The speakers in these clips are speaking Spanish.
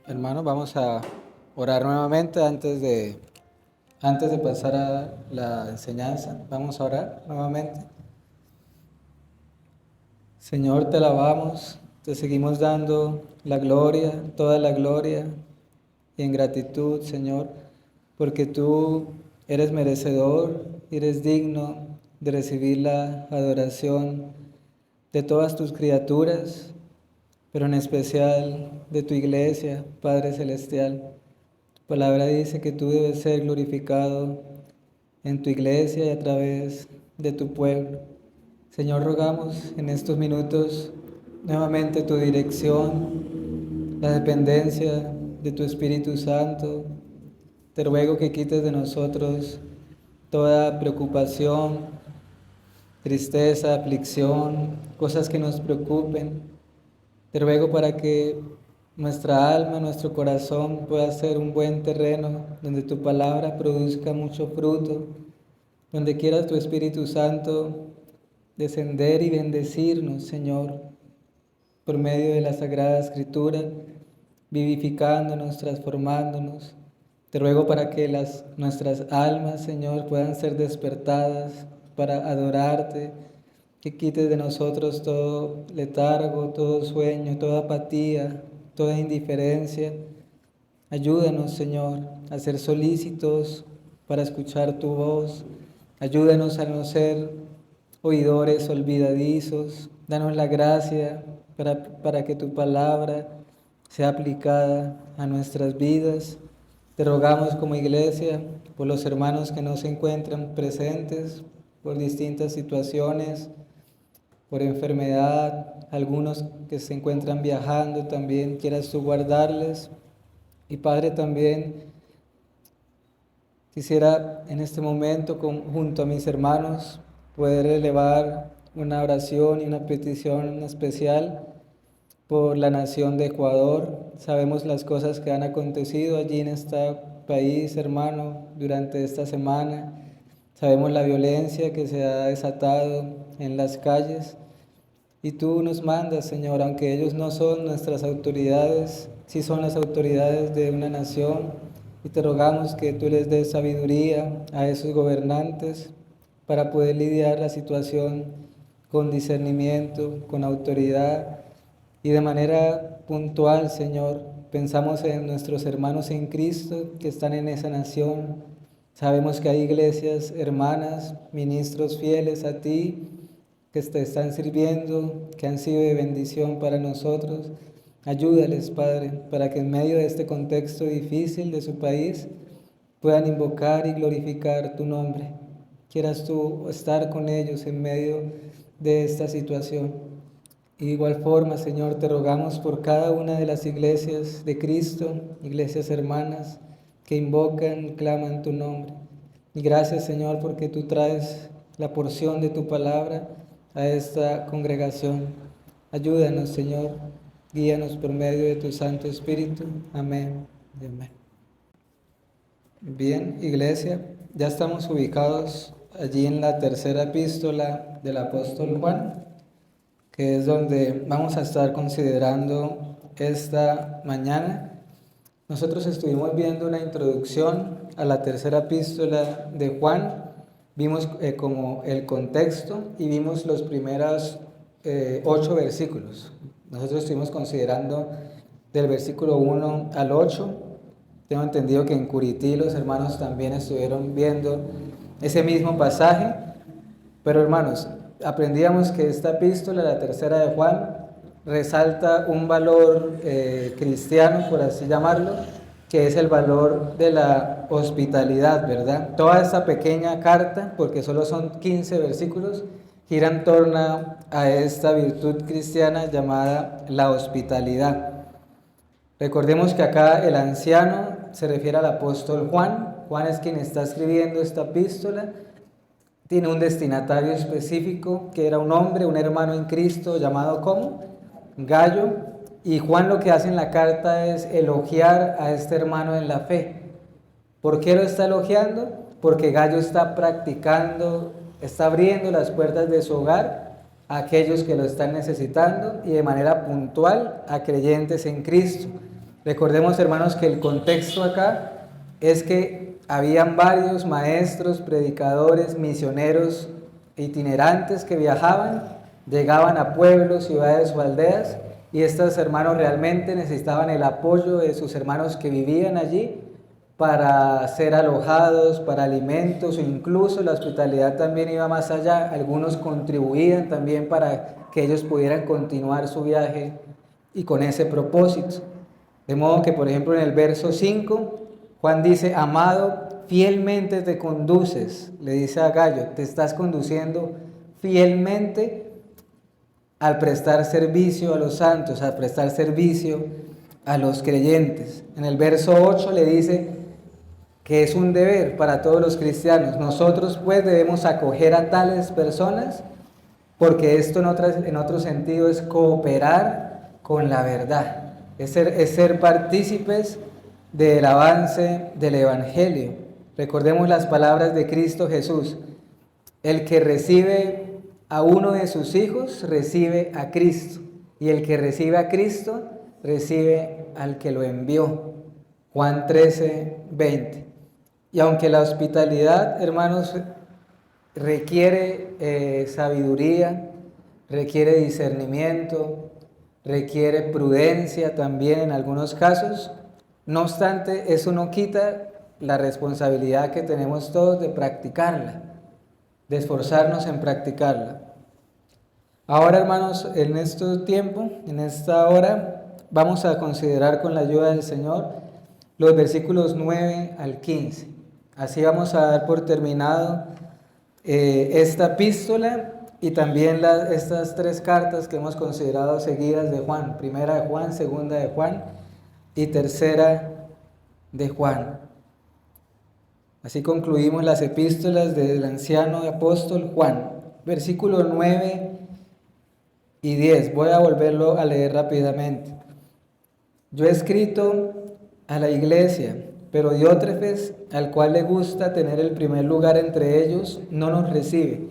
Hermanos, vamos a orar nuevamente antes de pasar a la enseñanza. Vamos a orar nuevamente. Señor, te alabamos, te seguimos dando la gloria, toda la gloria y en gratitud, Señor, porque tú eres merecedor, eres digno de recibir la adoración de todas tus criaturas, pero en especial de tu iglesia, Padre Celestial. Tu palabra dice que tú debes ser glorificado en tu iglesia y a través de tu pueblo. Señor, rogamos en estos minutos nuevamente tu dirección, la dependencia de tu Espíritu Santo. Te ruego que quites de nosotros toda preocupación, tristeza, aflicción, cosas que nos preocupen. Te ruego para que nuestra alma, nuestro corazón pueda ser un buen terreno donde tu palabra produzca mucho fruto, donde quiera tu Espíritu Santo descender y bendecirnos, Señor, por medio de la Sagrada Escritura, vivificándonos, transformándonos. Te ruego para que nuestras almas, Señor, puedan ser despertadas para adorarte, que quites de nosotros todo letargo, todo sueño, toda apatía, toda indiferencia. Ayúdanos, Señor, a ser solícitos para escuchar tu voz. Ayúdanos a no ser oidores olvidadizos. Danos la gracia para que tu palabra sea aplicada a nuestras vidas. Te rogamos como iglesia por los hermanos que no se encuentran presentes, por distintas situaciones, por enfermedad, algunos que se encuentran viajando también, quieras tú guardarles. Y Padre, también quisiera en este momento, junto a mis hermanos, poder elevar una oración y una petición especial por la nación de Ecuador. Sabemos las cosas que han acontecido allí en este país, hermano, durante esta semana. Sabemos la violencia que se ha desatado en las calles. Y tú nos mandas, Señor, aunque ellos no son nuestras autoridades, sí son las autoridades de una nación, y te rogamos que tú les des sabiduría a esos gobernantes para poder lidiar la situación con discernimiento, con autoridad y de manera puntual, Señor. Pensamos en nuestros hermanos en Cristo que están en esa nación. Sabemos que hay iglesias hermanas, ministros fieles a ti, que te están sirviendo, que han sido de bendición para nosotros. Ayúdales, Padre, para que en medio de este contexto difícil de su país puedan invocar y glorificar tu nombre. Quieras tú estar con ellos en medio de esta situación. Y de igual forma, Señor, te rogamos por cada una de las iglesias de Cristo, iglesias hermanas, que invocan, claman tu nombre. Y gracias, Señor, porque tú traes la porción de tu palabra a esta congregación. Ayúdanos, Señor, guíanos por medio de tu Santo Espíritu. Amén y amén. Bien, iglesia, ya estamos ubicados allí en la tercera epístola del apóstol Juan, que es donde vamos a estar considerando esta mañana. Nosotros estuvimos viendo una introducción a la tercera epístola de Juan, vimos como el contexto y vimos los primeros 8 versículos. Nosotros estuvimos considerando del versículo 1 al 8. Tengo entendido que en Curití los hermanos también estuvieron viendo ese mismo pasaje, pero hermanos, aprendíamos que esta epístola, la tercera de Juan, resalta un valor cristiano, por así llamarlo, que es el valor de la hospitalidad, ¿verdad? Toda esta pequeña carta, porque solo son 15 versículos, gira en torno a esta virtud cristiana llamada la hospitalidad. Recordemos que acá el anciano se refiere al apóstol Juan. Juan es quien está escribiendo esta epístola. Tiene un destinatario específico, que era un hombre, un hermano en Cristo, llamado ¿cómo? Gallo. Y Juan lo que hace en la carta es elogiar a este hermano en la fe. ¿Por qué lo está elogiando? Porque Gallo está practicando, está abriendo las puertas de su hogar a aquellos que lo están necesitando y de manera puntual a creyentes en Cristo. Recordemos, hermanos, que el contexto acá es que habían varios maestros, predicadores, misioneros itinerantes que viajaban, llegaban a pueblos, ciudades o aldeas, y estos hermanos realmente necesitaban el apoyo de sus hermanos que vivían allí para ser alojados, para alimentos, o incluso la hospitalidad también iba más allá. Algunos contribuían también para que ellos pudieran continuar su viaje y con ese propósito. De modo que, por ejemplo, en el verso 5, Juan dice: amado, fielmente te conduces, le dice a Gallo, te estás conduciendo fielmente al prestar servicio a los santos, al prestar servicio a los creyentes. En el verso 8 le dice que es un deber para todos los cristianos. Nosotros pues debemos acoger a tales personas, porque esto en otro sentido es cooperar con la verdad, es ser partícipes del avance del Evangelio. Recordemos las palabras de Cristo Jesús: el que recibe a uno de sus hijos, recibe a Cristo, y el que recibe a Cristo, recibe al que lo envió. Juan 13:20. Y aunque la hospitalidad, hermanos, requiere sabiduría, requiere discernimiento, requiere prudencia también en algunos casos, no obstante, eso no quita la responsabilidad que tenemos todos de practicarla, de esforzarnos en practicarla. Ahora, hermanos, en este tiempo, en esta hora, vamos a considerar con la ayuda del Señor los versículos 9 al 15. Así vamos a dar por terminado esta epístola y también estas tres cartas que hemos considerado seguidas de Juan: primera de Juan, segunda de Juan y tercera de Juan. Así concluimos las epístolas del anciano apóstol Juan. Versículos 9 y 10. Voy a volverlo a leer rápidamente. Yo he escrito a la iglesia, pero Diótrefes, al cual le gusta tener el primer lugar entre ellos, no nos recibe.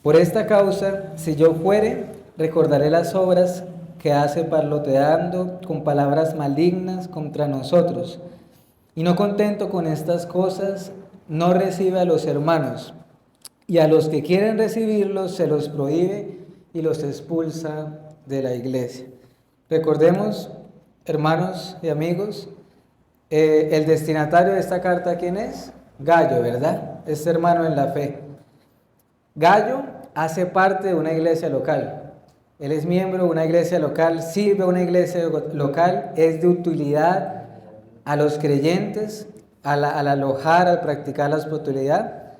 Por esta causa, si yo fuere, recordaré las obras que hace parloteando con palabras malignas contra nosotros. Y no contento con estas cosas, no recibe a los hermanos, y a los que quieren recibirlos se los prohíbe y los expulsa de la iglesia. Recordemos, hermanos y amigos, el destinatario de esta carta, ¿quién es? Gallo, ¿verdad? Este hermano en la fe. Gallo hace parte de una iglesia local. Él es miembro de una iglesia local, sirve a una iglesia local, es de utilidad a los creyentes al alojar, al practicar la hospitalidad.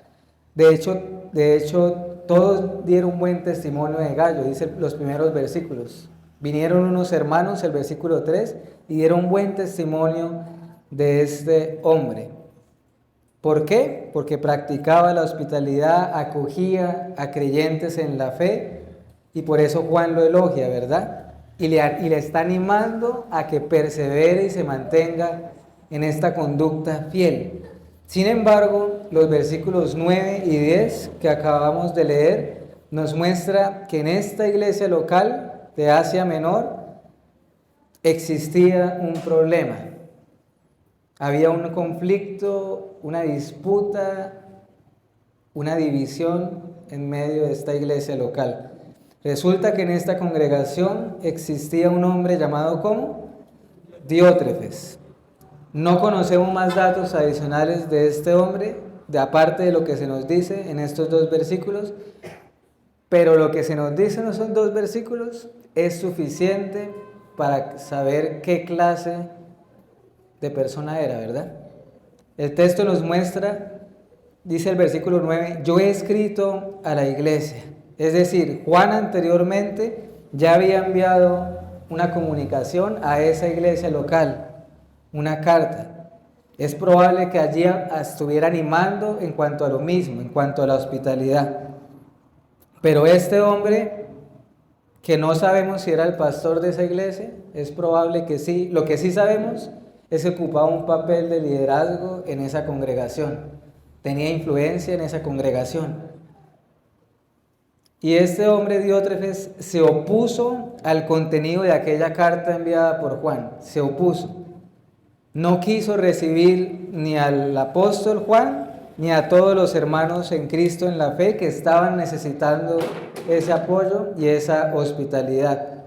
De hecho, todos dieron buen testimonio de Gallo, dice los primeros versículos. Vinieron unos hermanos, el versículo 3, y dieron buen testimonio de este hombre. ¿Por qué? Porque practicaba la hospitalidad, acogía a creyentes en la fe, y por eso Juan lo elogia, ¿verdad? Y le está animando a que persevere y se mantenga en esta conducta fiel. Sin embargo, los versículos 9 y 10 que acabamos de leer nos muestra que en esta iglesia local de Asia Menor existía un problema. Había un conflicto, una disputa, una división en medio de esta iglesia local. Resulta que en esta congregación existía un hombre llamado ¿cómo? Diótrefes. No conocemos más datos adicionales de este hombre, de aparte de lo que se nos dice en estos dos versículos, pero lo que se nos dice en esos dos versículos es suficiente para saber qué clase de persona era, ¿verdad? El texto nos muestra, dice el versículo 9, yo he escrito a la iglesia. Es decir, Juan anteriormente ya había enviado una comunicación a esa iglesia local, una carta. Es probable que allí estuviera animando en cuanto a lo mismo, en cuanto a la hospitalidad. Pero este hombre, que no sabemos si era el pastor de esa iglesia, es probable que sí. Lo que sí sabemos es que ocupaba un papel de liderazgo en esa congregación. Tenía influencia en esa congregación. Y este hombre Diótrefes se opuso al contenido de aquella carta enviada por Juan. Se opuso. No quiso recibir ni al apóstol Juan ni a todos los hermanos en Cristo en la fe que estaban necesitando ese apoyo y esa hospitalidad.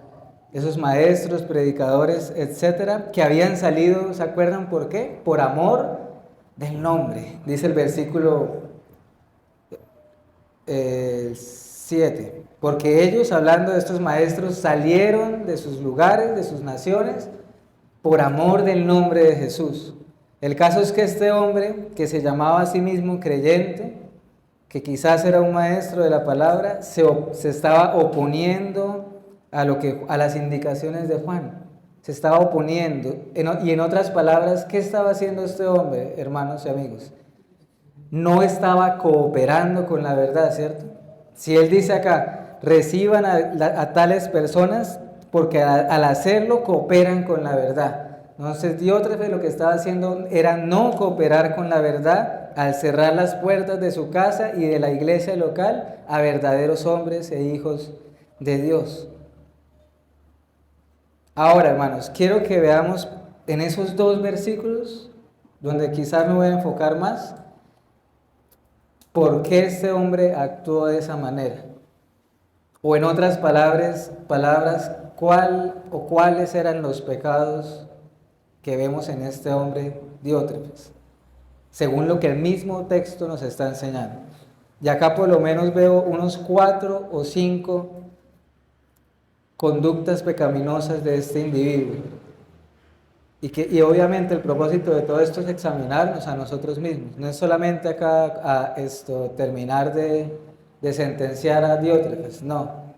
Esos maestros, predicadores, etcétera, que habían salido, ¿se acuerdan por qué? Por amor del nombre, dice el versículo 7. Porque ellos, hablando de estos maestros, salieron de sus lugares, de sus naciones, por amor del nombre de Jesús. El caso es que este hombre, que se llamaba a sí mismo creyente, que quizás era un maestro de la palabra, se estaba oponiendo a las indicaciones de Juan. Se estaba oponiendo. Y en otras palabras, ¿qué estaba haciendo este hombre, hermanos y amigos? No estaba cooperando con la verdad, ¿cierto? Si él dice acá, reciban a tales personas, porque al hacerlo cooperan con la verdad. Entonces Diótrefes lo que estaba haciendo era no cooperar con la verdad al cerrar las puertas de su casa y de la iglesia local a verdaderos hombres e hijos de Dios. Ahora, hermanos, quiero que veamos en esos dos versículos, donde quizás me voy a enfocar más, por qué este hombre actuó de esa manera. O en otras palabras, cuáles eran los pecados que vemos en este hombre Diótrefes, según lo que el mismo texto nos está enseñando. Y acá por lo menos veo unos 4 o 5 conductas pecaminosas de este individuo. Y obviamente el propósito de todo esto es examinarnos a nosotros mismos. No es solamente acá terminar de sentenciar a Diótrefes, no.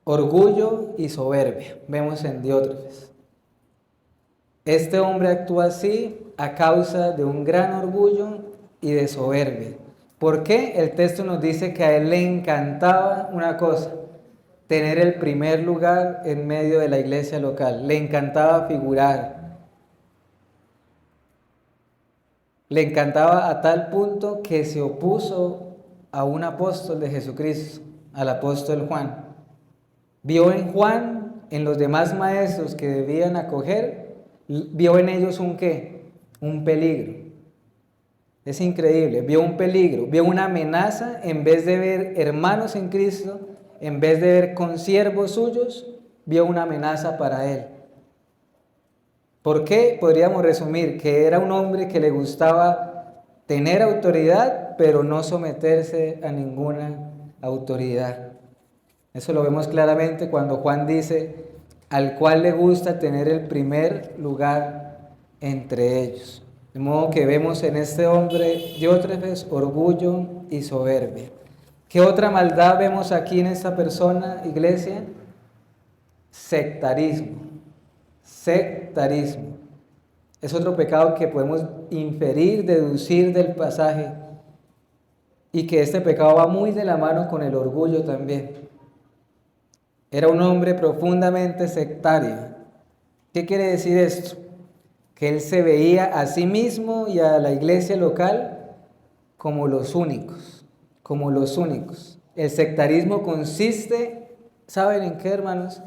Orgullo y soberbia, vemos en Diótrefes. Este hombre actúa así a causa de un gran orgullo y de soberbia. ¿Por qué? El texto nos dice que a él le encantaba una cosa: tener el primer lugar en medio de la iglesia local. Le encantaba figurar. Le encantaba a tal punto que se opuso a un apóstol de Jesucristo, al apóstol Juan. Vio en Juan, en los demás maestros que debían acoger, vio en ellos un ¿qué? Un peligro. Es increíble, vio un peligro, vio una amenaza. En vez de ver hermanos en Cristo, en vez de ver consiervos suyos, vio una amenaza para él. ¿Por qué? Podríamos resumir que era un hombre que le gustaba tener autoridad, pero no someterse a ninguna autoridad. Eso lo vemos claramente cuando Juan dice, al cual le gusta tener el primer lugar entre ellos. De modo que vemos en este hombre Diótrefes orgullo y soberbia. ¿Qué otra maldad vemos aquí en esta persona, iglesia? Sectarismo. Sectarismo. Es otro pecado que podemos inferir, deducir del pasaje, y que este pecado va muy de la mano con el orgullo también. Era un hombre profundamente sectario. ¿Qué quiere decir esto? Que él se veía a sí mismo y a la iglesia local como los únicos, como los únicos. El sectarismo consiste, ¿saben en qué, hermanos?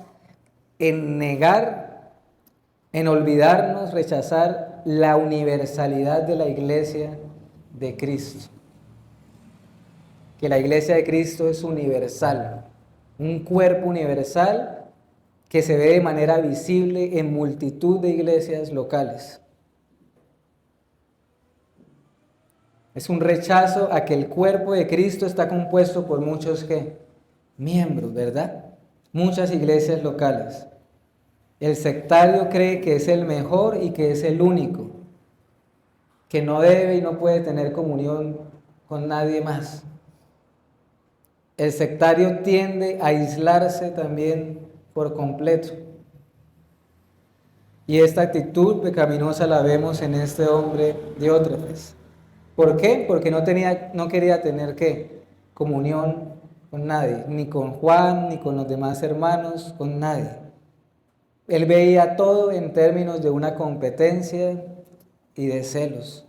En negar, en olvidarnos, rechazar la universalidad de la iglesia de Cristo. Que la iglesia de Cristo es universal, un cuerpo universal que se ve de manera visible en multitud de iglesias locales. Es un rechazo a que el cuerpo de Cristo está compuesto por muchos ¿qué? Miembros, ¿verdad? Muchas iglesias locales. El sectario cree que es el mejor y que es el único, que no debe y no puede tener comunión con nadie más. El sectario tiende a aislarse también por completo. Y esta actitud pecaminosa la vemos en este hombre Diótrefes. ¿Por qué? Porque no quería tener ¿qué? Comunión con nadie, ni con Juan, ni con los demás hermanos, con nadie. Él veía todo en términos de una competencia y de celos.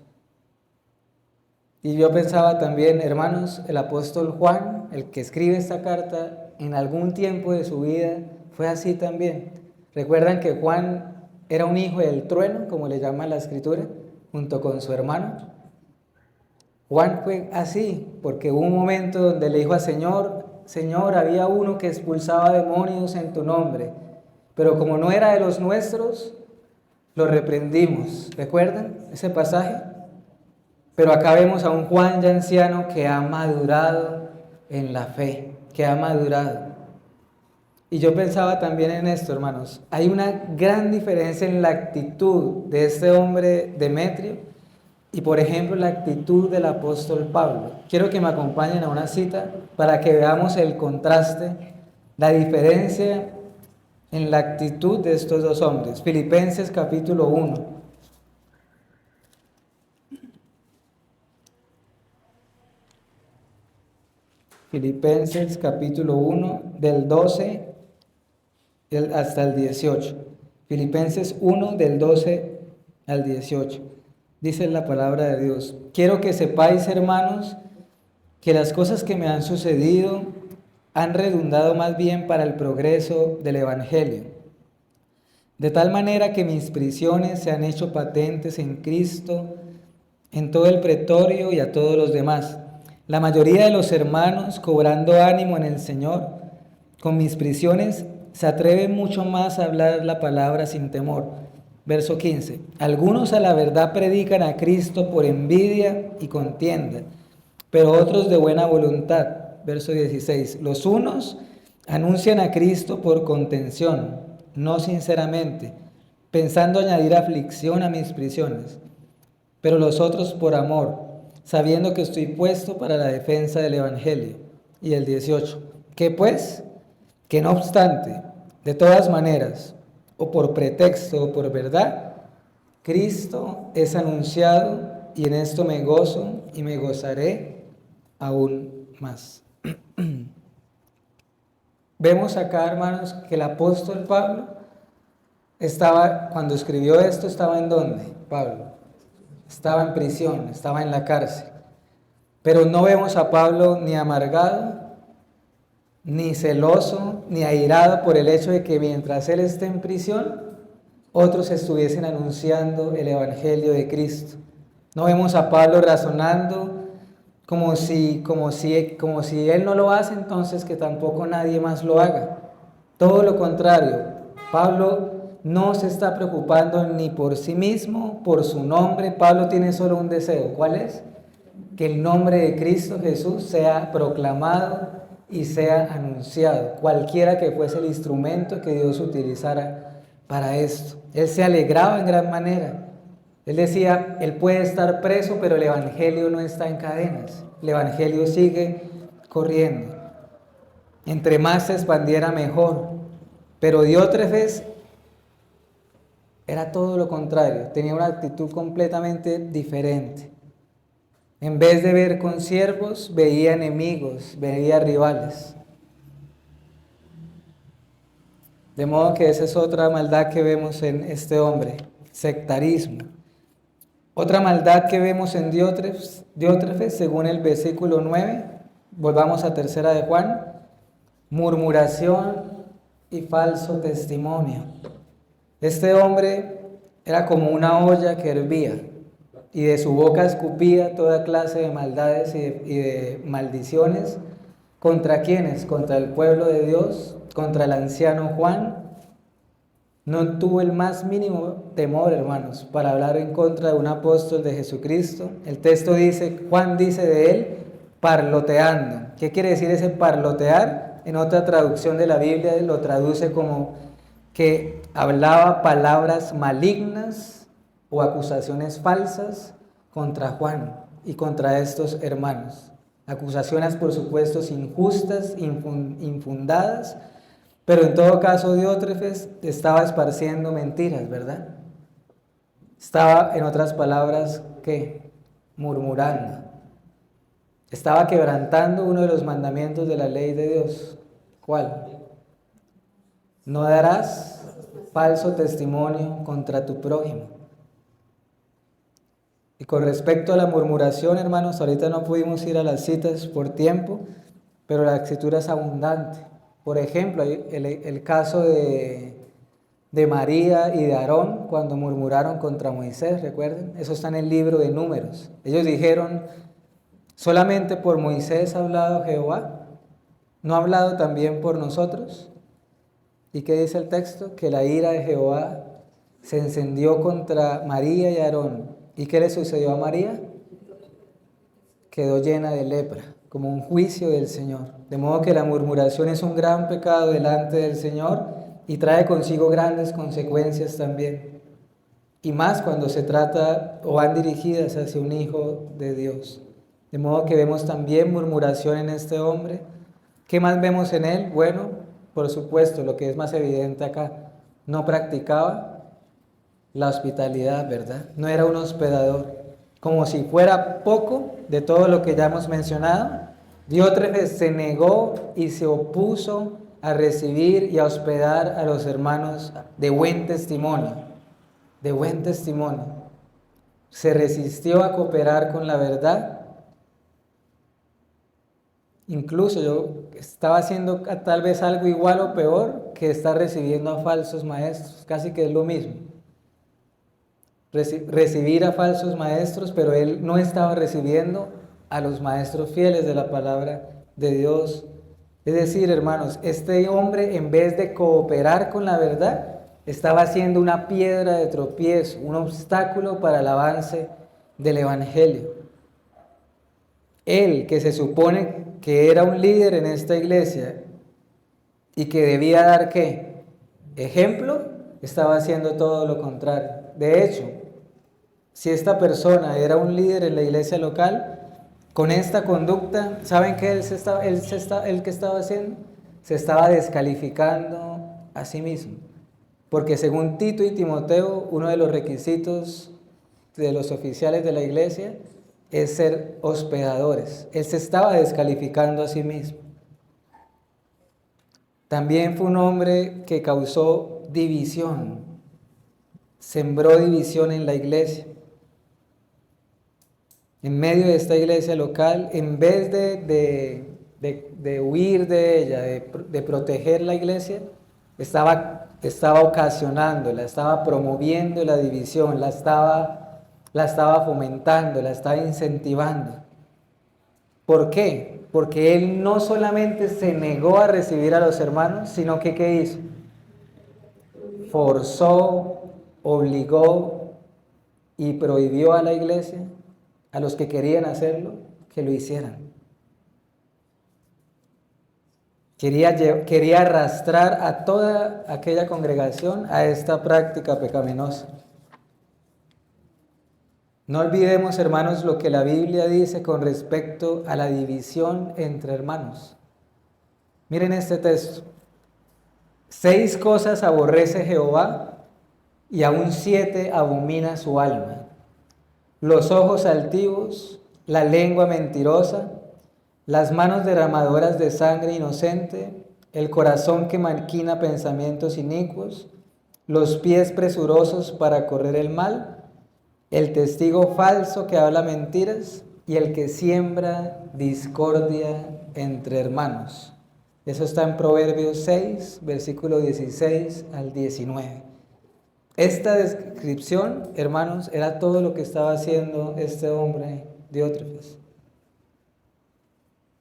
Y yo pensaba también, hermanos, el apóstol Juan, el que escribe esta carta, en algún tiempo de su vida fue así también. Recuerdan que Juan era un hijo del trueno, como le llama la escritura, junto con su hermano. Juan fue así, porque hubo un momento donde le dijo al Señor, Señor, había uno que expulsaba demonios en tu nombre, pero como no era de los nuestros, lo reprendimos. ¿Recuerdan ese pasaje? Pero acá vemos a un Juan ya anciano que ha madurado en la fe, que ha madurado. Y yo pensaba también en esto, hermanos. Hay una gran diferencia en la actitud de este hombre Demetrio y, por ejemplo, la actitud del apóstol Pablo. Quiero que me acompañen a una cita para que veamos el contraste, la diferencia en la actitud de estos dos hombres. Filipenses capítulo 1. Filipenses capítulo 1 del 12 hasta el 18. Filipenses 1 del 12 al 18. Dice la palabra de Dios: quiero que sepáis, hermanos, que las cosas que me han sucedido han redundado más bien para el progreso del Evangelio. De tal manera que mis prisiones se han hecho patentes en Cristo, en todo el pretorio y a todos los demás. La mayoría de los hermanos, cobrando ánimo en el Señor, con mis prisiones se atreven mucho más a hablar la palabra sin temor. Verso 15. Algunos a la verdad predican a Cristo por envidia y contienda, pero otros de buena voluntad. Verso 16. Los unos anuncian a Cristo por contención, no sinceramente, pensando añadir aflicción a mis prisiones, pero los otros por amor, sabiendo que estoy puesto para la defensa del Evangelio. Y el 18. ¿Qué pues? Que no obstante, de todas maneras, o por pretexto o por verdad, Cristo es anunciado, y en esto me gozo y me gozaré aún más. Vemos acá, hermanos, que el apóstol Pablo estaba, cuando escribió esto, ¿estaba en dónde? Pablo estaba en prisión, estaba en la cárcel. Pero no vemos a Pablo ni amargado, ni celoso, ni airado por el hecho de que mientras él esté en prisión, otros estuviesen anunciando el Evangelio de Cristo. No vemos a Pablo razonando como si él no lo hace, entonces que tampoco nadie más lo haga. Todo lo contrario, Pablo no se está preocupando ni por sí mismo, por su nombre. Pablo tiene solo un deseo. ¿Cuál es? Que el nombre de Cristo Jesús sea proclamado y sea anunciado, cualquiera que fuese el instrumento que Dios utilizara para esto. Él se alegraba en gran manera. Él decía, él puede estar preso, pero el Evangelio no está en cadenas. El Evangelio sigue corriendo. Entre más se expandiera, mejor. Pero Diótrefes era todo lo contrario, tenía una actitud completamente diferente. En vez de ver consiervos, veía enemigos, veía rivales. De modo que esa es otra maldad que vemos en este hombre, sectarismo. Otra maldad que vemos en Diótrefes, según el versículo 9, volvamos a tercera de Juan, murmuración y falso testimonio. Este hombre era como una olla que hervía, y de su boca escupía toda clase de maldades y de maldiciones. ¿Contra quiénes? Contra el pueblo de Dios, contra el anciano Juan. No tuvo el más mínimo temor, hermanos, para hablar en contra de un apóstol de Jesucristo. El texto dice, Juan dice de él, parloteando. ¿Qué quiere decir ese parlotear? En otra traducción de la Biblia lo traduce como que hablaba palabras malignas o acusaciones falsas contra Juan y contra estos hermanos. Acusaciones, por supuesto, injustas, infundadas, pero en todo caso Diótrefes estaba esparciendo mentiras, ¿verdad? Estaba, en otras palabras, ¿qué? Murmurando. Estaba quebrantando uno de los mandamientos de la ley de Dios. ¿Cuál? No darás falso testimonio contra tu prójimo. Y con respecto a la murmuración, hermanos, ahorita no pudimos ir a las citas por tiempo, pero la escritura es abundante. Por ejemplo, el caso de de María y de Aarón cuando murmuraron contra Moisés, ¿recuerden? Eso está en el libro de Números. Ellos dijeron, solamente por Moisés ha hablado Jehová, ¿no ha hablado también por nosotros? ¿Y qué dice el texto? Que la ira de Jehová se encendió contra María y Aarón. ¿Y qué le sucedió a María? Quedó llena de lepra, como un juicio del Señor. De modo que la murmuración es un gran pecado delante del Señor y trae consigo grandes consecuencias también. Y más cuando se trata o van dirigidas hacia un hijo de Dios. De modo que vemos también murmuración en este hombre. ¿Qué más vemos en él? Bueno, por supuesto, lo que es más evidente acá, no practicaba la hospitalidad, ¿verdad? No era un hospedador. Como si fuera poco de todo lo que ya hemos mencionado, Diótrefes se negó y se opuso a recibir y a hospedar a los hermanos de buen testimonio, de buen testimonio. Se resistió a cooperar con la verdad. Incluso yo estaba haciendo tal vez algo igual o peor que estar recibiendo a falsos maestros, casi que es lo mismo. Recibir a falsos maestros, pero él no estaba recibiendo a los maestros fieles de la palabra de Dios. Es decir, hermanos, este hombre en vez de cooperar con la verdad, estaba haciendo una piedra de tropiezo, un obstáculo para el avance del Evangelio. Él, que se supone que era un líder en esta iglesia y que debía dar, ¿qué? Ejemplo, estaba haciendo todo lo contrario. De hecho, si esta persona era un líder en la iglesia local, con esta conducta, ¿saben qué él que estaba haciendo? Se estaba descalificando a sí mismo. Porque según Tito y Timoteo, uno de los requisitos de los oficiales de la iglesia es ser hospedadores. Él se estaba descalificando a sí mismo. También fue un hombre que causó división, sembró división en la iglesia. En medio de esta iglesia local, en vez de huir de ella, de proteger la iglesia, estaba ocasionándola, estaba promoviendo la división, la estaba fomentando, la estaba incentivando. ¿Por qué? Porque él no solamente se negó a recibir a los hermanos, sino que ¿qué hizo? Forzó, obligó y prohibió a la iglesia, a los que querían hacerlo, que lo hicieran. Quería arrastrar a toda aquella congregación a esta práctica pecaminosa. No olvidemos, hermanos, lo que la Biblia dice con respecto a la división entre hermanos. Miren este texto. 6 cosas aborrece Jehová y aún 7 abomina su alma: los ojos altivos, la lengua mentirosa, las manos derramadoras de sangre inocente, el corazón que maquina pensamientos inicuos, los pies presurosos para correr el mal, el testigo falso que habla mentiras y el que siembra discordia entre hermanos. Eso está en Proverbios 6, versículo 16 al 19. Esta descripción, hermanos, era todo lo que estaba haciendo este hombre Diótrefes.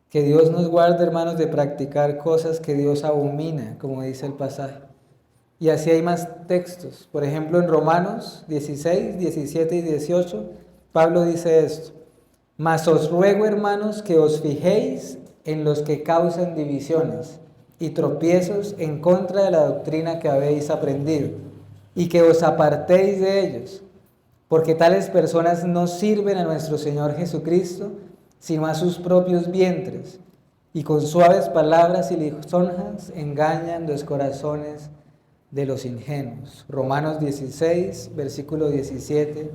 Que Dios nos guarde, hermanos, de practicar cosas que Dios abomina, como dice el pasaje. Y así hay más textos. Por ejemplo, en Romanos 16, 17 y 18, Pablo dice esto: mas os ruego, hermanos, que os fijéis en los que causan divisiones y tropiezos en contra de la doctrina que habéis aprendido, y que os apartéis de ellos, porque tales personas no sirven a nuestro Señor Jesucristo, sino a sus propios vientres, y con suaves palabras y lisonjas engañan los corazones de los ingenuos. Romanos 16, versículos 17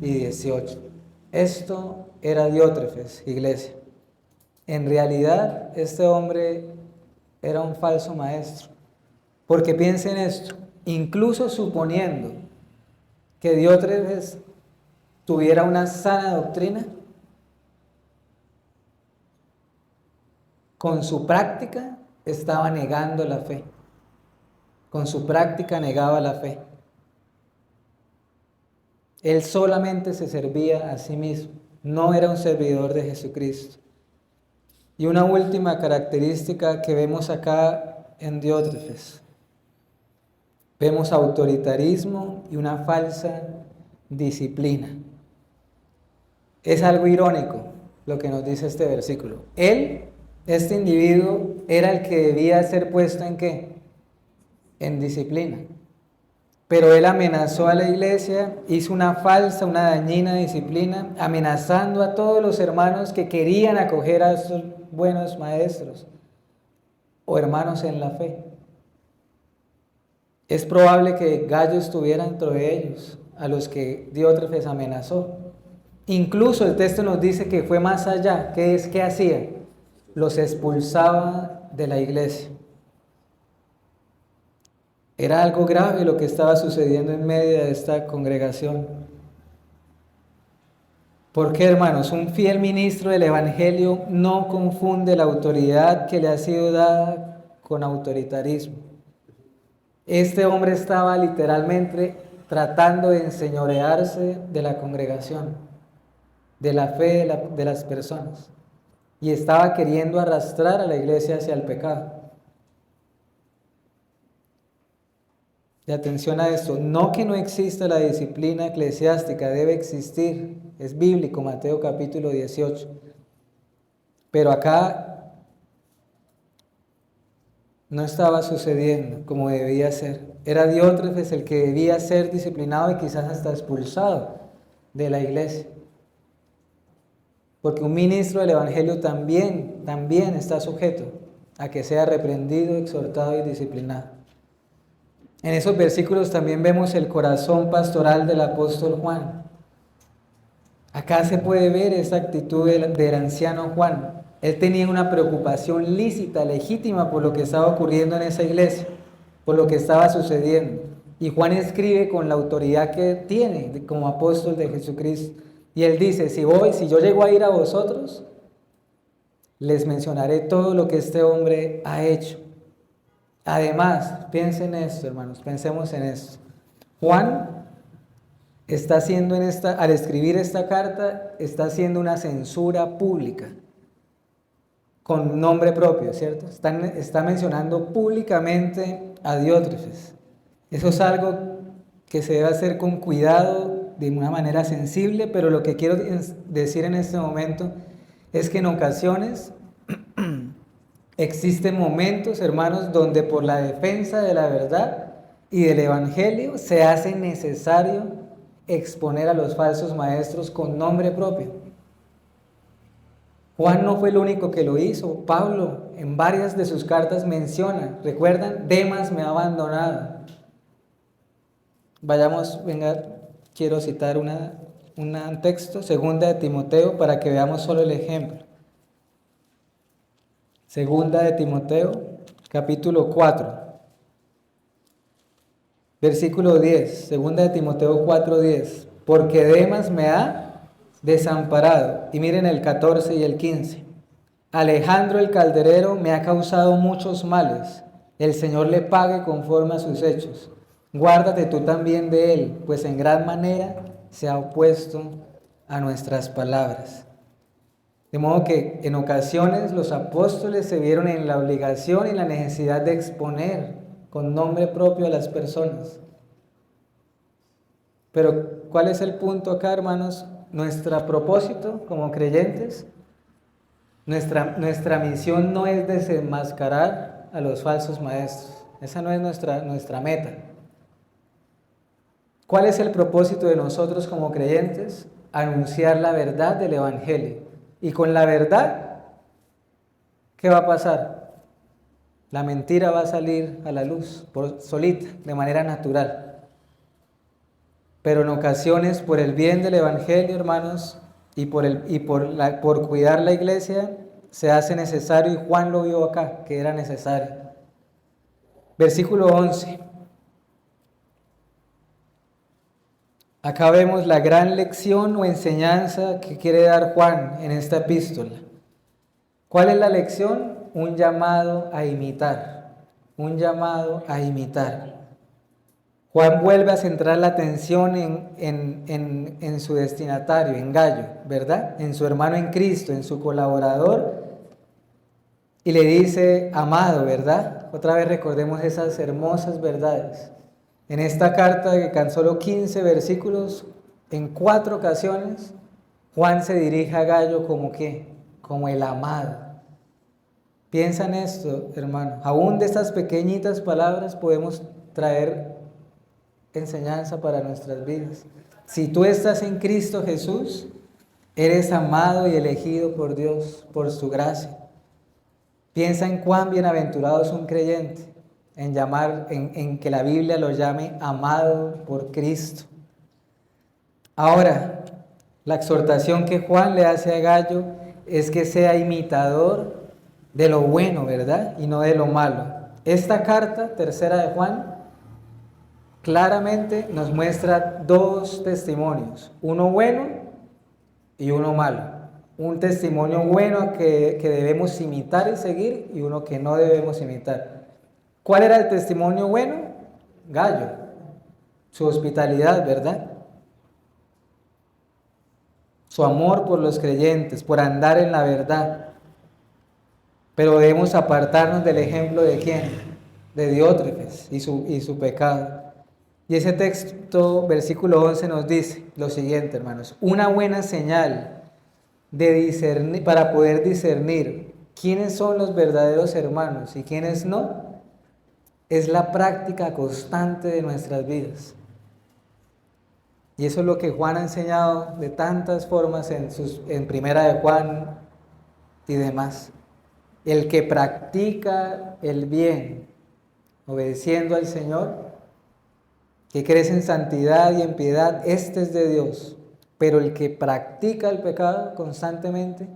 y 18. Esto era Diótrefes, iglesia. En realidad, este hombre era un falso maestro. Porque piensen esto, incluso suponiendo que Diótrefes tuviera una sana doctrina, con su práctica estaba negando la fe. Con su práctica negaba la fe. Él solamente se servía a sí mismo, no era un servidor de Jesucristo. Y una última característica que vemos acá en Diótrefes. Vemos autoritarismo y una falsa disciplina. Es algo irónico lo que nos dice este versículo. Él, este individuo, era el que debía ser puesto ¿en qué? En disciplina. Pero él amenazó a la iglesia, hizo una falsa, una dañina disciplina, amenazando a todos los hermanos que querían acoger a estos buenos maestros o hermanos en la fe. Es probable que Gallo estuviera entre ellos, a los que Diótrefes amenazó. Incluso el texto nos dice que fue más allá. ¿Qué hacía? Los expulsaba de la iglesia. Era algo grave lo que estaba sucediendo en medio de esta congregación. ¿Por qué, hermanos? Un fiel ministro del Evangelio no confunde la autoridad que le ha sido dada con autoritarismo. Este hombre estaba literalmente tratando de enseñorearse de la congregación, de la fe de las personas, y estaba queriendo arrastrar a la iglesia hacia el pecado. Y atención a esto, no que no exista la disciplina eclesiástica, debe existir, es bíblico, Mateo capítulo 18, pero acá no estaba sucediendo como debía ser. Era Diótrefes el que debía ser disciplinado y quizás hasta expulsado de la iglesia. Porque un ministro del Evangelio también está sujeto a que sea reprendido, exhortado y disciplinado. En esos versículos también vemos el corazón pastoral del apóstol Juan. Acá se puede ver esa actitud del anciano Juan. Él tenía una preocupación lícita, legítima por lo que estaba ocurriendo en esa iglesia, por lo que estaba sucediendo. Y Juan escribe con la autoridad que tiene como apóstol de Jesucristo. Y él dice, si yo llego a ir a vosotros, les mencionaré todo lo que este hombre ha hecho. Además, piensen en esto, hermanos, pensemos en esto. Juan está haciendo al escribir esta carta, está haciendo una censura pública con nombre propio, ¿cierto? Está mencionando públicamente a Diótrefes. Eso es algo que se debe hacer con cuidado, de una manera sensible, pero lo que quiero decir en este momento es que en ocasiones existen momentos, hermanos, donde por la defensa de la verdad y del Evangelio se hace necesario exponer a los falsos maestros con nombre propio. Juan no fue el único que lo hizo. Pablo en varias de sus cartas menciona, ¿recuerdan? Demas me ha abandonado. Quiero citar un texto, 2 de Timoteo, para que veamos solo el ejemplo. 2 de Timoteo, capítulo 4, versículo 10. 2 de Timoteo 4:10. Porque Demas me ha desamparado. Y miren el 14 y el 15. Alejandro el calderero me ha causado muchos males. El Señor le pague conforme a sus hechos. Guárdate tú también de él, pues en gran manera se ha opuesto a nuestras palabras. De modo que en ocasiones los apóstoles se vieron en la obligación y la necesidad de exponer con nombre propio a las personas. Pero ¿cuál es el punto acá, hermanos? Nuestro propósito como creyentes, nuestra misión no es desenmascarar a los falsos maestros. Esa no es nuestra meta. ¿Cuál es el propósito de nosotros como creyentes? Anunciar la verdad del Evangelio. Y con la verdad, ¿qué va a pasar? La mentira va a salir a la luz, solita, de manera natural. Pero en ocasiones, por el bien del Evangelio, hermanos, y por cuidar la iglesia, se hace necesario, y Juan lo vio acá, que era necesario. Versículo 11. Acá vemos la gran lección o enseñanza que quiere dar Juan en esta epístola. ¿Cuál es la lección? Un llamado a imitar. un llamado a imitar. Juan vuelve a centrar la atención en su destinatario, en Gayo, ¿verdad? En su hermano en Cristo, en su colaborador, y le dice, amado, ¿verdad? Otra vez recordemos esas hermosas verdades. En esta carta que con solo 15 versículos, en 4 ocasiones, Juan se dirige a Gayo como ¿qué? Como el amado. Piensa en esto, hermano. Aún de estas pequeñitas palabras podemos traer enseñanza para nuestras vidas. Si tú estás en Cristo Jesús, eres amado y elegido por Dios, por su gracia. Piensa en cuán bienaventurado es un creyente, en que la Biblia lo llame amado por Cristo. Ahora, la exhortación que Juan le hace a Gayo es que sea imitador de lo bueno, ¿verdad? Y no de lo malo. Esta carta, tercera de Juan, claramente nos muestra 2 testimonios, uno bueno y uno malo. Un testimonio bueno que debemos imitar y seguir y uno que no debemos imitar. ¿Cuál era el testimonio bueno? Gayo, su hospitalidad, ¿verdad? Su amor por los creyentes, por andar en la verdad. Pero debemos apartarnos del ejemplo de ¿quién? De Diótrefes y su pecado. Y ese texto, versículo 11, nos dice lo siguiente, hermanos. Una buena señal para poder discernir quiénes son los verdaderos hermanos y quiénes no, es la práctica constante de nuestras vidas. Y eso es lo que Juan ha enseñado de tantas formas en Primera de Juan y demás. El que practica el bien, obedeciendo al Señor, que crece en santidad y en piedad, este es de Dios. Pero el que practica el pecado constantemente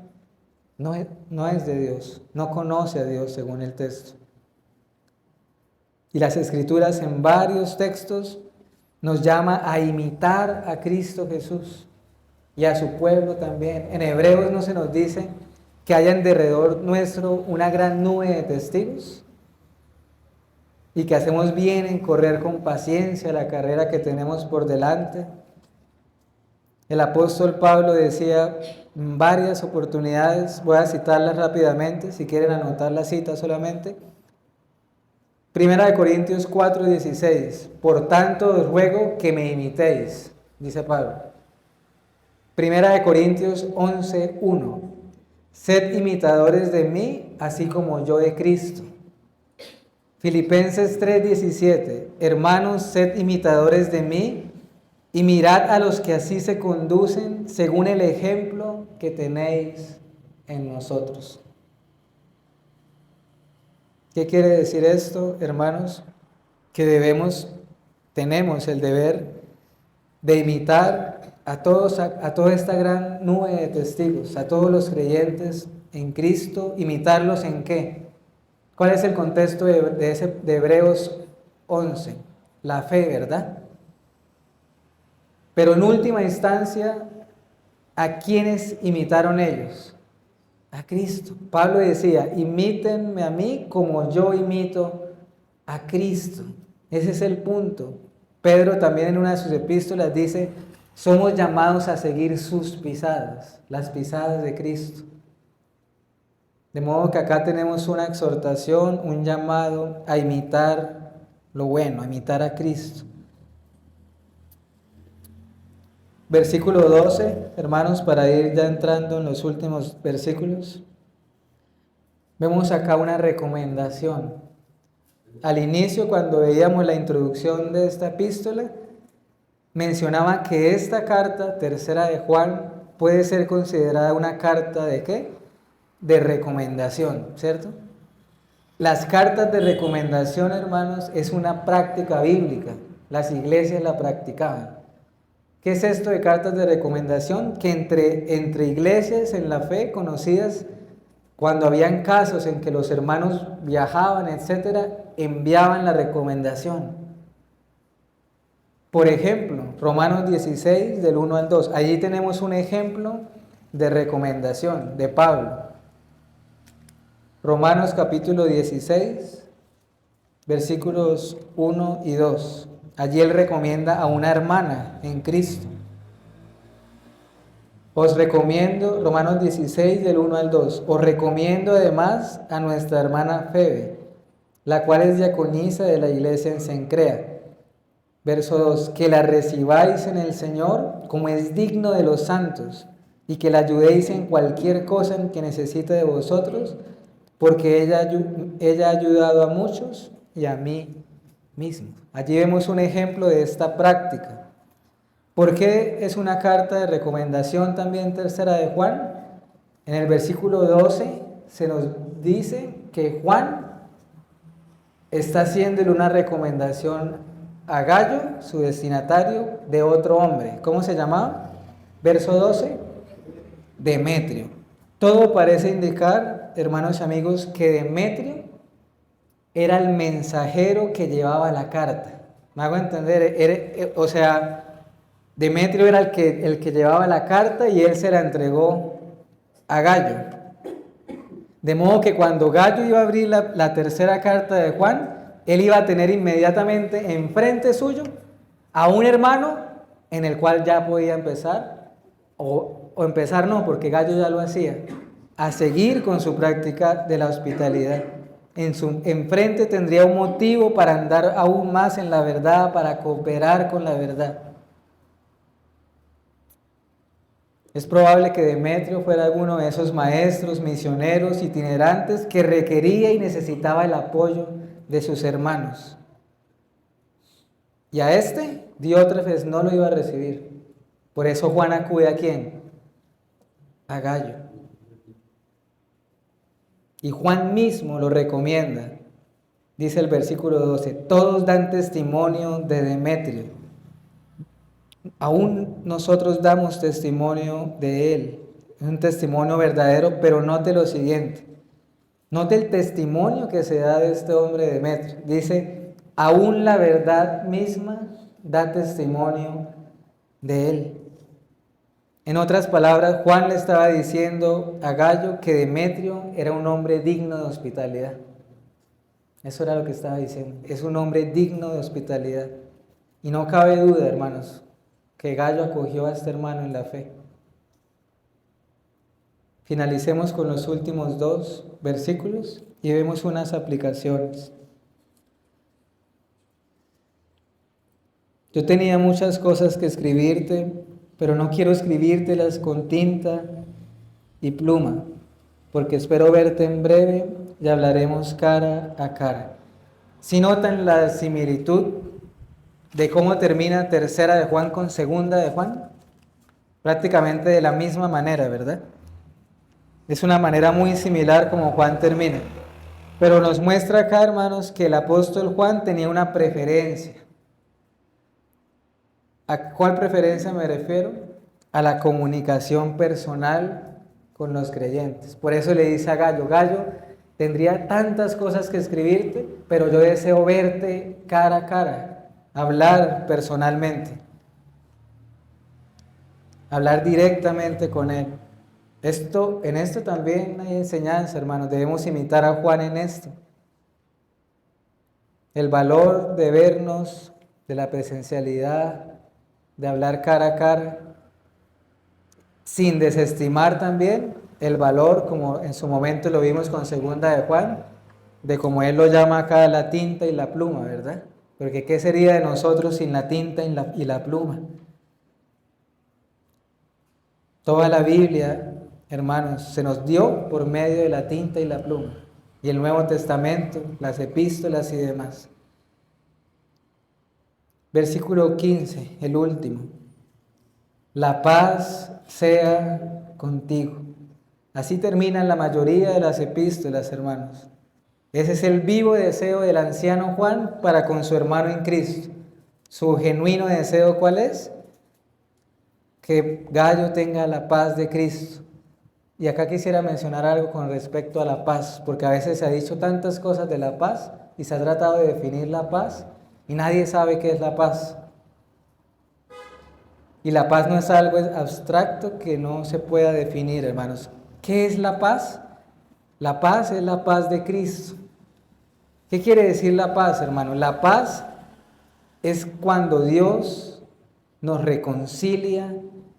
no es de Dios, no conoce a Dios según el texto. Y las Escrituras en varios textos nos llama a imitar a Cristo Jesús y a su pueblo también. En Hebreos no se nos dice que haya en derredor nuestro una gran nube de testigos y que hacemos bien en correr con paciencia la carrera que tenemos por delante. El apóstol Pablo decía en varias oportunidades, voy a citarlas rápidamente, si quieren anotar la cita solamente. Primera de Corintios 4:16, por tanto os ruego que me imitéis, dice Pablo. Primera de Corintios 11:1, sed imitadores de mí, así como yo de Cristo. Filipenses 3:17, hermanos, sed imitadores de mí, y mirad a los que así se conducen según el ejemplo que tenéis en nosotros. ¿Qué quiere decir esto, hermanos? Que tenemos el deber de imitar a toda esta gran nube de testigos, a todos los creyentes en Cristo. ¿Imitarlos en qué? ¿Cuál es el contexto de Hebreos 11? La fe, ¿verdad? Pero en última instancia, ¿a quiénes imitaron ellos? A Cristo. Pablo decía, imítenme a mí como yo imito a Cristo. Ese es el punto. Pedro también en una de sus epístolas dice, somos llamados a seguir sus pisadas, las pisadas de Cristo. De modo que acá tenemos una exhortación, un llamado a imitar lo bueno, a imitar a Cristo. Versículo 12, hermanos, para ir ya entrando en los últimos versículos. Vemos acá una recomendación. Al inicio, cuando veíamos la introducción de esta epístola, mencionaba que esta carta, tercera de Juan, puede ser considerada una carta ¿de qué? De recomendación, ¿cierto? Las cartas de recomendación, hermanos, es una práctica bíblica. Las iglesias la practicaban. ¿Qué es esto de cartas de recomendación? Que entre iglesias en la fe conocidas, cuando habían casos en que los hermanos viajaban, etcétera, enviaban la recomendación. Por ejemplo, Romanos 16, del 1 al 2. Allí tenemos un ejemplo de recomendación de Pablo. Romanos capítulo 16, versículos 1 y 2. Allí él recomienda a una hermana en Cristo. Os recomiendo, Romanos 16, del 1 al 2, os recomiendo además a nuestra hermana Febe, la cual es diaconisa de la iglesia en Cencrea. Verso 2, que la recibáis en el Señor como es digno de los santos, y que la ayudéis en cualquier cosa en que necesite de vosotros, porque ella ha ayudado a muchos y a mí mismo. Allí vemos un ejemplo de esta práctica. ¿Por qué es una carta de recomendación también tercera de Juan? En el versículo 12 se nos dice que Juan está haciéndole una recomendación a Gayo, su destinatario, de otro hombre. ¿Cómo se llamaba? Verso 12, Demetrio. Todo parece indicar, hermanos y amigos, que Demetrio era el mensajero que llevaba la carta. ¿Me hago entender? O sea, Demetrio era el que llevaba la carta y él se la entregó a Gayo. De modo que cuando Gayo iba a abrir la tercera carta de Juan, él iba a tener inmediatamente enfrente suyo a un hermano en el cual ya podía empezar, o empezar no, porque Gayo ya lo hacía, a seguir con su práctica de la hospitalidad. Enfrente tendría un motivo para andar aún más en la verdad, para cooperar con la verdad. Es probable que Demetrio fuera alguno de esos maestros, misioneros, itinerantes que requería y necesitaba el apoyo de sus hermanos. Y a este, Diótrefes no lo iba a recibir. Por eso Juan acude ¿a quién? A Gayo. Y Juan mismo lo recomienda. Dice el versículo 12, todos dan testimonio de Demetrio. Aún nosotros damos testimonio de él. Es un testimonio verdadero, pero note lo siguiente. Note el testimonio que se da de este hombre Demetrio. Dice, aún la verdad misma da testimonio de él. En otras palabras, Juan le estaba diciendo a Gayo que Demetrio era un hombre digno de hospitalidad. Eso era lo que estaba diciendo. Es un hombre digno de hospitalidad. Y no cabe duda, hermanos, que Gayo acogió a este hermano en la fe. Finalicemos con los últimos 2 versículos y vemos unas aplicaciones. Yo tenía muchas cosas que escribirte, pero no quiero escribírtelas con tinta y pluma, porque espero verte en breve y hablaremos cara a cara. Si notan la similitud de cómo termina tercera de Juan con segunda de Juan, prácticamente de la misma manera, ¿verdad? Es una manera muy similar como Juan termina. Pero nos muestra acá, hermanos, que el apóstol Juan tenía una preferencia. ¿A cuál preferencia me refiero? A la comunicación personal con los creyentes. Por eso le dice a Gayo, Gayo, tendría tantas cosas que escribirte, pero yo deseo verte cara a cara, hablar personalmente, hablar directamente con él. En esto también hay enseñanza, hermanos. Debemos imitar a Juan en esto. El valor de vernos, de la presencialidad, de hablar cara a cara, sin desestimar también el valor, como en su momento lo vimos con segunda de Juan, de como él lo llama acá la tinta y la pluma, ¿verdad? Porque ¿qué sería de nosotros sin la tinta y la pluma? Toda la Biblia, hermanos, se nos dio por medio de la tinta y la pluma. Y el Nuevo Testamento, las epístolas y demás. Versículo 15, el último. La paz sea contigo. Así terminan la mayoría de las epístolas, hermanos. Ese es el vivo deseo del anciano Juan para con su hermano en Cristo. Su genuino deseo, ¿cuál es? Que Gayo tenga la paz de Cristo. Y acá quisiera mencionar algo con respecto a la paz, porque a veces se ha dicho tantas cosas de la paz y se ha tratado de definir la paz y nadie sabe qué es la paz. Y la paz no es algo abstracto que no se pueda definir, hermanos. ¿Qué es la paz? La paz es la paz de Cristo. ¿Qué quiere decir la paz, hermano? La paz es cuando Dios nos reconcilia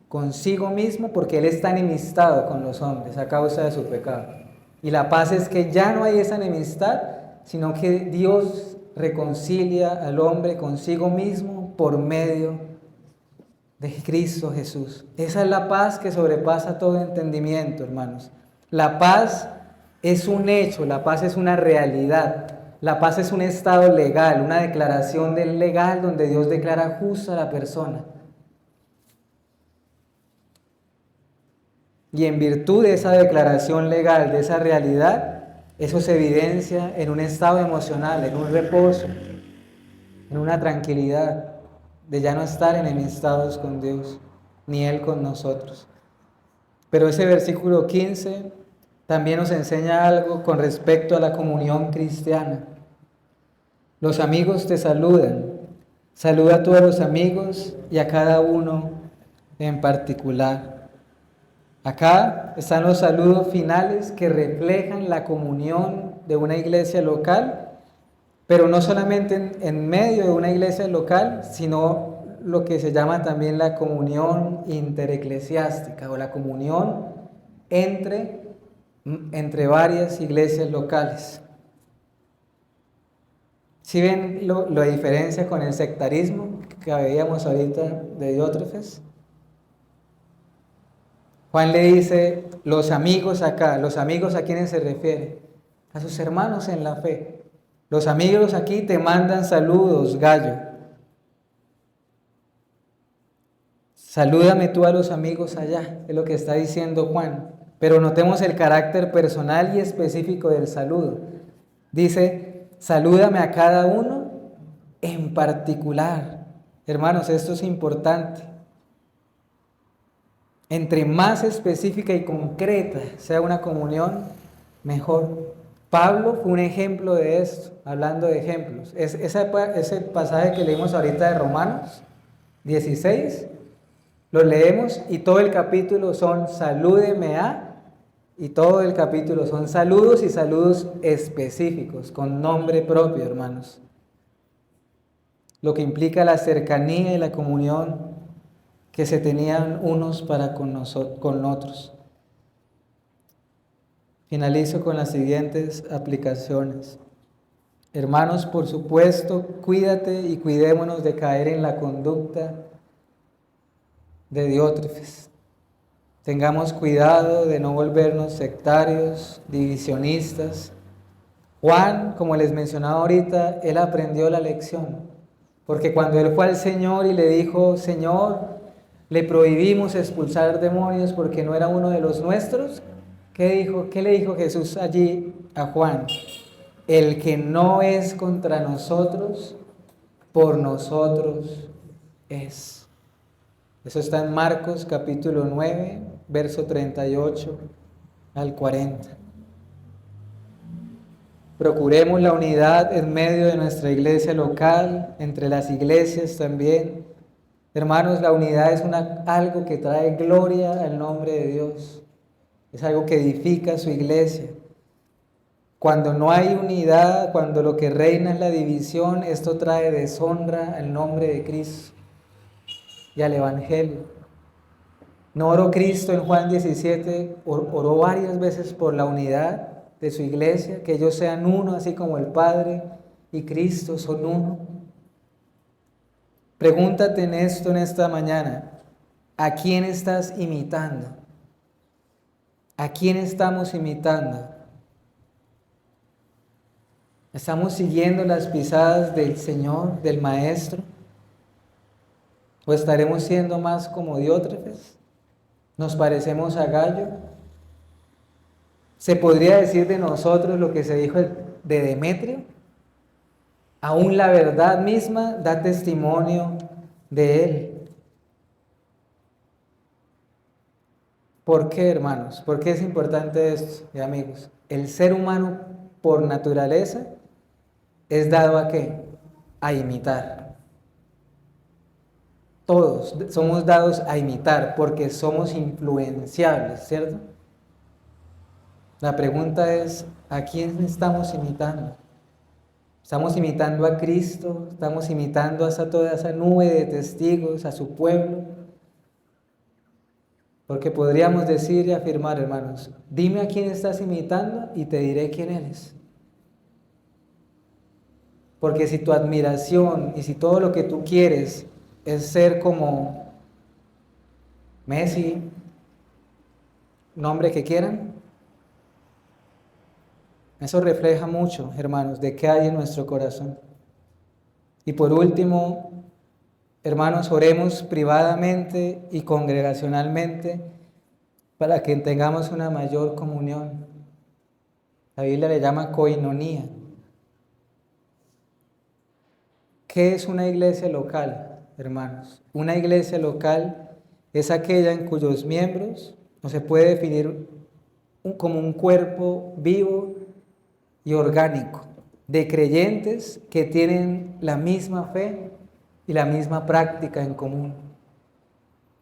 consigo mismo porque Él está enemistado con los hombres a causa de su pecado. Y la paz es que ya no hay esa enemistad, sino que Dios reconcilia al hombre consigo mismo por medio de Cristo Jesús. Esa es la paz que sobrepasa todo entendimiento, hermanos. La paz es un hecho, la paz es una realidad. La paz es un estado legal, una declaración del legal donde Dios declara justa a la persona. Y en virtud de esa declaración legal, de esa realidad, eso se evidencia en un estado emocional, en un reposo, en una tranquilidad de ya no estar enemistados con Dios, ni Él con nosotros. Pero ese versículo 15 también nos enseña algo con respecto a la comunión cristiana. Los amigos te saludan. Saluda a todos los amigos y a cada uno en particular. Acá están los saludos finales que reflejan la comunión de una iglesia local, pero no solamente en medio de una iglesia local, sino lo que se llama también la comunión intereclesiástica o la comunión entre varias iglesias locales. ¿Sí ven la diferencia con el sectarismo que veíamos ahorita de Diótrefes? Juan le dice, los amigos acá, ¿los amigos a quiénes se refiere? A sus hermanos en la fe. Los amigos aquí te mandan saludos, gallo. Salúdame tú a los amigos allá, es lo que está diciendo Juan. Pero notemos el carácter personal y específico del saludo. Dice, salúdame a cada uno en particular. Hermanos, esto es importante. Entre más específica y concreta sea una comunión, mejor. Pablo fue un ejemplo de esto, hablando de ejemplos. Ese pasaje que leímos ahorita de Romanos 16, lo leemos y todo el capítulo son salúdeme a, y todo el capítulo son saludos y saludos específicos, con nombre propio, hermanos. Lo que implica la cercanía y la comunión que se tenían unos para con otros. Finalizo con las siguientes aplicaciones. Hermanos, por supuesto, cuídate y cuidémonos de caer en la conducta de Diótrefes. Tengamos cuidado de no volvernos sectarios, divisionistas. Juan, como les mencionaba ahorita, él aprendió la lección. Porque cuando él fue al Señor y le dijo, Señor, le prohibimos expulsar demonios porque no era uno de los nuestros, ¿qué dijo? ¿Qué le dijo Jesús allí a Juan? El que no es contra nosotros, por nosotros es. Eso está en Marcos capítulo 9, verso 38 al 40. Procuremos la unidad en medio de nuestra iglesia local, entre las iglesias también. Hermanos, la unidad es algo que trae gloria al nombre de Dios. Es algo que edifica su iglesia. Cuando no hay unidad, cuando lo que reina es la división, esto trae deshonra al nombre de Cristo y al Evangelio. ¿No oró Cristo en Juan 17? Oró varias veces por la unidad de su iglesia, que ellos sean uno, así como el Padre y Cristo son uno. Pregúntate en esto en esta mañana, ¿a quién estás imitando? ¿A quién estamos imitando? ¿Estamos siguiendo las pisadas del Señor, del Maestro? ¿O estaremos siendo más como Diótrefes? ¿Nos parecemos a Gallo? ¿Se podría decir de nosotros lo que se dijo de Demetrio? Aún la verdad misma da testimonio de él. ¿Por qué, hermanos? ¿Por qué es importante esto, amigos? El ser humano, por naturaleza, es dado ¿a qué? A imitar. Todos somos dados a imitar porque somos influenciables, ¿cierto? La pregunta es, ¿a quién estamos imitando? Estamos imitando a Cristo, estamos imitando a toda esa nube de testigos, a su pueblo. Porque podríamos decir y afirmar, hermanos, dime a quién estás imitando y te diré quién eres. Porque si tu admiración y si todo lo que tú quieres es ser como Messi, nombre que quieran, eso refleja mucho, hermanos, de qué hay en nuestro corazón. Y por último, hermanos, oremos privadamente y congregacionalmente para que tengamos una mayor comunión. La Biblia le llama coinonía. ¿Qué es una iglesia local, hermanos? Una iglesia local es aquella en cuyos miembros no se puede definir como un cuerpo vivo y orgánico de creyentes que tienen la misma fe y la misma práctica en común.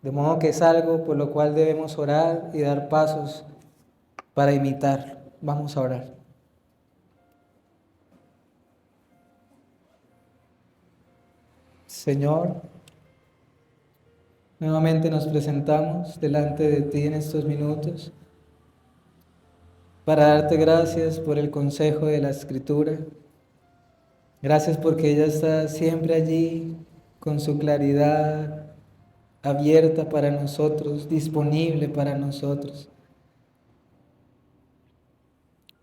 De modo que es algo por lo cual debemos orar y dar pasos para imitarlo. Vamos a orar. Señor, nuevamente nos presentamos delante de ti en estos minutos para darte gracias por el consejo de la Escritura. Gracias porque ella está siempre allí con su claridad abierta para nosotros, disponible para nosotros.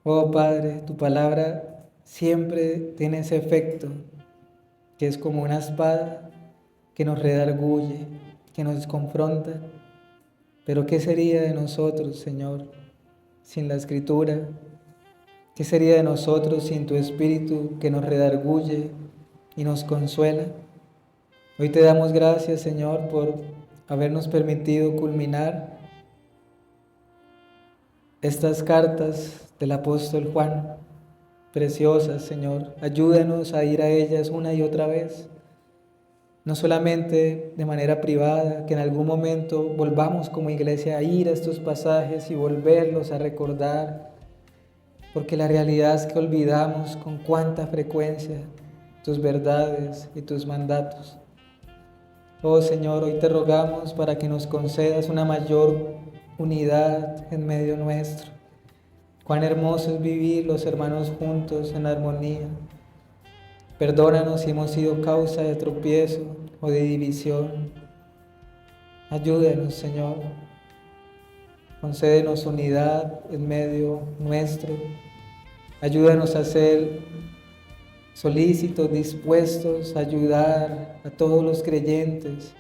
Oh Padre, tu palabra siempre tiene ese efecto que es como una espada que nos redarguye, que nos confronta. Pero ¿qué sería de nosotros, Señor, sin la Escritura? ¿Qué sería de nosotros sin tu Espíritu que nos redarguye y nos consuela? Hoy te damos gracias, Señor, por habernos permitido culminar estas cartas del apóstol Juan, preciosas, Señor. Ayúdanos a ir a ellas una y otra vez, no solamente de manera privada, que en algún momento volvamos como iglesia a ir a estos pasajes y volverlos a recordar, porque la realidad es que olvidamos con cuánta frecuencia tus verdades y tus mandatos. Oh Señor, hoy te rogamos para que nos concedas una mayor unidad en medio nuestro. Cuán hermoso es vivir los hermanos juntos en armonía. Perdónanos si hemos sido causa de tropiezo o de división. Ayúdanos, Señor. Concédenos unidad en medio nuestro. Ayúdanos a ser solícitos, dispuestos a ayudar a todos los creyentes,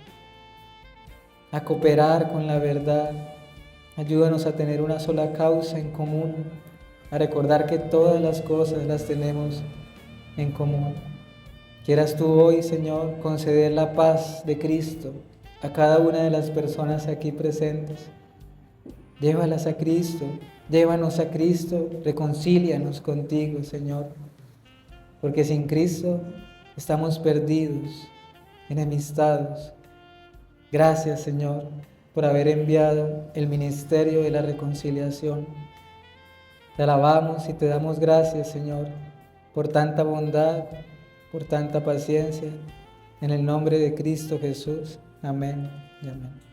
a cooperar con la verdad. Ayúdanos a tener una sola causa en común, a recordar que todas las cosas las tenemos en común. Quieras tú hoy, Señor, conceder la paz de Cristo a cada una de las personas aquí presentes. Llévalas a Cristo, llévanos a Cristo, reconcílianos contigo, Señor. Porque sin Cristo estamos perdidos, enemistados. Gracias, Señor, por haber enviado el ministerio de la reconciliación. Te alabamos y te damos gracias, Señor, por tanta bondad, por tanta paciencia. En el nombre de Cristo Jesús. Amén y amén.